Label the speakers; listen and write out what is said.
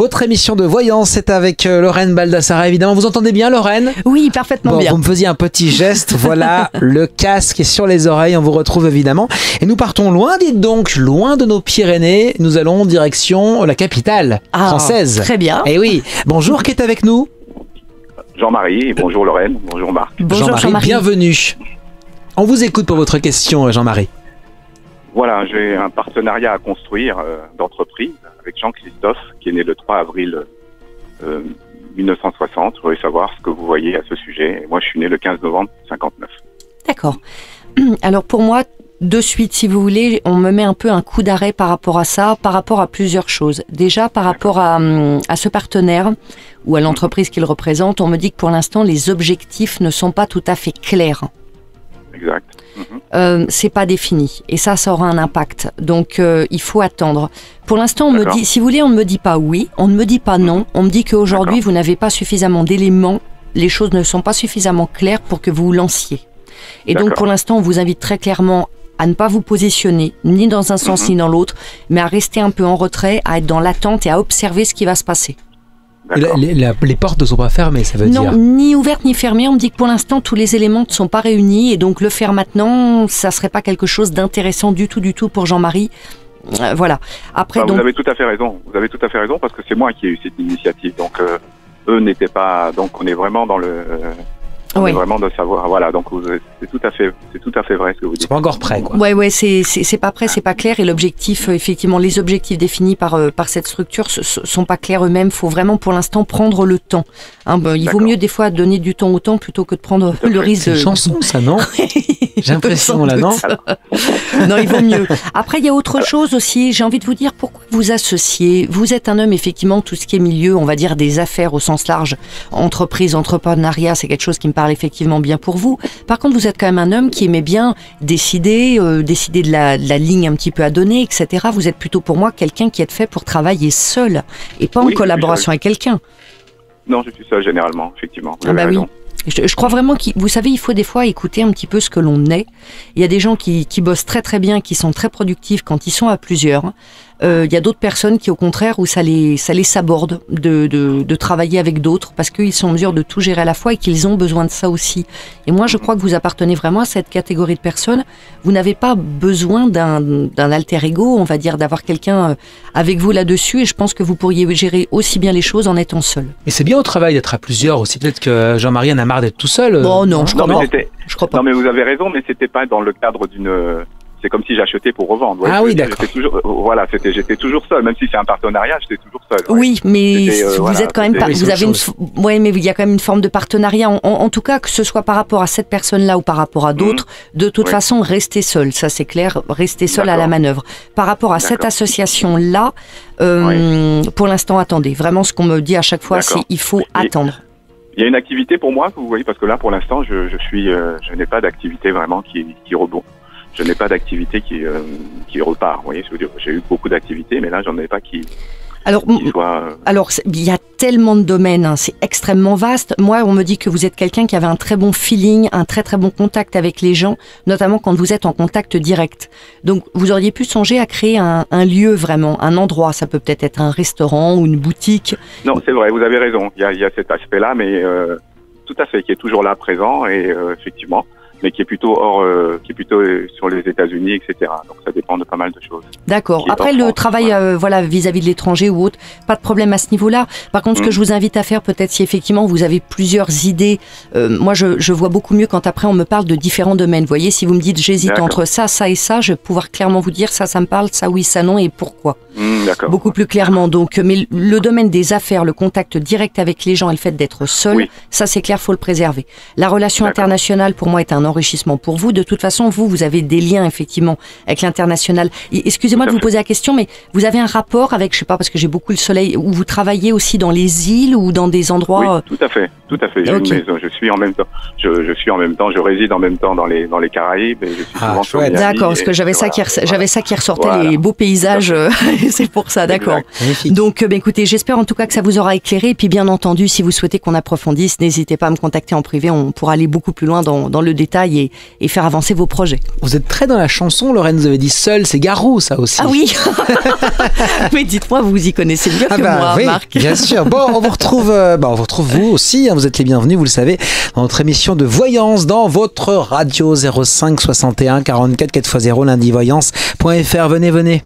Speaker 1: Votre émission de voyance, c'est avec Lorraine Baldassare. Évidemment, vous entendez bien, Lorraine ?
Speaker 2: Oui, parfaitement bien.
Speaker 1: Vous me faisiez un petit geste. Voilà, le casque est sur les oreilles. On vous retrouve évidemment. Et nous partons loin, dites donc, loin de nos Pyrénées. Nous allons direction la capitale française.
Speaker 2: Très bien.
Speaker 1: Et oui. Bonjour, qui est avec nous ?
Speaker 3: Jean-Marie, bonjour Lorraine, bonjour Marc.
Speaker 2: Bonjour Jean-Marie.
Speaker 1: Bienvenue. On vous écoute pour votre question, Jean-Marie.
Speaker 3: Voilà, j'ai un partenariat à construire d'entreprise avec Jean-Christophe, qui est né le 3 avril 1960. Je voudrais savoir ce que vous voyez à ce sujet. Et moi, je suis né le 15 novembre 59.
Speaker 2: D'accord. Alors pour moi, de suite, si vous voulez, on me met un peu un coup d'arrêt par rapport à ça, par rapport à plusieurs choses. Déjà, par rapport à ce partenaire ou à l'entreprise qu'il représente, on me dit que pour l'instant, les objectifs ne sont pas tout à fait clairs.
Speaker 3: Exact.
Speaker 2: C'est pas défini et ça aura un impact. Donc il faut attendre. Pour l'instant, on me dit, si vous voulez, on ne me dit pas oui, on ne me dit pas non. On me dit qu'aujourd'hui, vous n'avez pas suffisamment d'éléments, les choses ne sont pas suffisamment claires pour que vous vous lanciez. Et donc pour l'instant, on vous invite très clairement à ne pas vous positionner ni dans un sens ni dans l'autre, mais à rester un peu en retrait, à être dans l'attente et à observer ce qui va se passer.
Speaker 1: Les portes ne sont pas fermées, ça veut dire ?
Speaker 2: Non, ni ouvertes ni fermées. On me dit que pour l'instant, tous les éléments ne sont pas réunis et donc le faire maintenant, ça ne serait pas quelque chose d'intéressant du tout pour Jean-Marie. Voilà. Après,
Speaker 3: Vous avez tout à fait raison. Vous avez tout à fait raison parce que c'est moi qui ai eu cette initiative. Donc, eux n'étaient pas... Donc, on est vraiment dans le... On est vraiment de savoir, voilà, donc c'est tout à fait vrai ce que vous dites.
Speaker 1: C'est pas encore prêt, quoi.
Speaker 2: Ouais, c'est pas prêt, c'est pas clair, et l'objectif, effectivement, les objectifs définis par cette structure sont pas clairs eux-mêmes. Faut vraiment, pour l'instant, prendre le temps. Il vaut mieux des fois donner du temps au temps plutôt que de prendre le risque.
Speaker 1: C'est une chanson, ça, non? J'ai l'impression, là, non?
Speaker 2: Non, il vaut mieux. Après, il y a autre chose aussi. J'ai envie de vous dire pourquoi vous associez. Vous êtes un homme, effectivement, tout ce qui est milieu, on va dire des affaires au sens large, entreprise, entrepreneuriat, c'est quelque chose qui me parle effectivement bien pour vous. Par contre, vous êtes quand même un homme qui aimait bien décider de la ligne un petit peu à donner, etc. Vous êtes plutôt pour moi quelqu'un qui est fait pour travailler seul et pas en collaboration avec quelqu'un.
Speaker 3: Non, je suis seul généralement, effectivement. Vous
Speaker 2: avez
Speaker 3: raison.
Speaker 2: Oui. Je crois vraiment vous savez, il faut des fois écouter un petit peu ce que l'on est. Il y a des gens qui bossent très très bien, qui sont très productifs quand ils sont à plusieurs. Il y a d'autres personnes qui, au contraire, où ça les saborde de travailler avec d'autres parce qu'ils sont en mesure de tout gérer à la fois et qu'ils ont besoin de ça aussi. Et moi, je crois que vous appartenez vraiment à cette catégorie de personnes. Vous n'avez pas besoin d'un alter ego, on va dire, d'avoir quelqu'un avec vous là-dessus. Et je pense que vous pourriez gérer aussi bien les choses en étant seul.
Speaker 1: Et c'est bien au travail d'être à plusieurs aussi. Peut-être que Jean-Marie en a marre d'être tout seul.
Speaker 2: Oh non, je crois pas.
Speaker 3: Non, mais vous avez raison, mais c'était pas dans le cadre d'une... C'est comme si j'achetais pour revendre.
Speaker 1: Ah oui, d'accord.
Speaker 3: J'étais toujours seul, même si c'est un partenariat, j'étais toujours seul.
Speaker 2: Oui, mais vous êtes quand même pas. Vous avez mais il y a quand même une forme de partenariat. En tout cas, que ce soit par rapport à cette personne-là ou par rapport à d'autres, de toute façon, restez seul. Ça, c'est clair. Restez seul à la manœuvre. Par rapport à cette association-là, pour l'instant, attendez. Vraiment, ce qu'on me dit à chaque fois, c'est il faut attendre.
Speaker 3: Il y a une activité pour moi, vous voyez, parce que là, pour l'instant, je n'ai pas d'activité vraiment qui rebond. Je n'ai pas d'activité qui repart. Vous voyez, je veux dire, j'ai eu beaucoup d'activités, mais là, j'en ai pas qui soit...
Speaker 2: Alors, il y a tellement de domaines, c'est extrêmement vaste. Moi, on me dit que vous êtes quelqu'un qui avait un très bon feeling, un très très bon contact avec les gens, notamment quand vous êtes en contact direct. Donc, vous auriez pu songer à créer un lieu vraiment, un endroit. Ça peut peut-être être un restaurant ou une boutique.
Speaker 3: Non, c'est vrai, vous avez raison. Il y a cet aspect-là, mais tout à fait, qui est toujours là, présent, et effectivement... mais qui est plutôt sur les États-Unis, etc. Donc ça dépend de pas mal de choses.
Speaker 2: D'accord. Après le travail, vis-à-vis de l'étranger ou autre, pas de problème à ce niveau-là. Par contre, ce que je vous invite à faire, peut-être si effectivement vous avez plusieurs idées, moi je vois beaucoup mieux quand après on me parle de différents domaines. Vous voyez, si vous me dites j'hésite entre ça et ça, je vais pouvoir clairement vous dire ça me parle, ça oui, ça non et pourquoi.
Speaker 3: D'accord.
Speaker 2: Beaucoup plus clairement. Donc, mais le domaine des affaires, le contact direct avec les gens et le fait d'être seul, ça c'est clair, faut le préserver. La relation internationale pour moi est un enrichissement pour vous. De toute façon, vous avez des liens effectivement avec l'international. Excusez-moi de vous poser la question, mais vous avez un rapport avec, je sais pas, parce que j'ai beaucoup le soleil, où vous travaillez aussi dans les îles ou dans des endroits.
Speaker 3: Oui, tout à fait. Okay. Je suis en même temps. Je réside en même temps dans les Caraïbes. Et je suis souvent sur Miami.
Speaker 2: D'accord, parce que j'avais ça qui ressortait, les beaux paysages. C'est pour ça, d'accord. Donc, écoutez, j'espère en tout cas que ça vous aura éclairé. Et puis, bien entendu, si vous souhaitez qu'on approfondisse, n'hésitez pas à me contacter en privé. On pourra aller beaucoup plus loin dans le détail. détails et faire avancer vos projets.
Speaker 1: Vous êtes très dans la chanson, Lorraine, vous avez dit seul, c'est Garou, ça aussi.
Speaker 2: Ah oui. Mais dites-moi, vous y connaissez mieux que moi,
Speaker 1: oui,
Speaker 2: Marc.
Speaker 1: Bien sûr. Bon, on vous retrouve vous aussi, vous êtes les bienvenus, vous le savez, dans notre émission de voyance dans votre radio 05 61 44 4x0 lundivoyance.fr. Venez.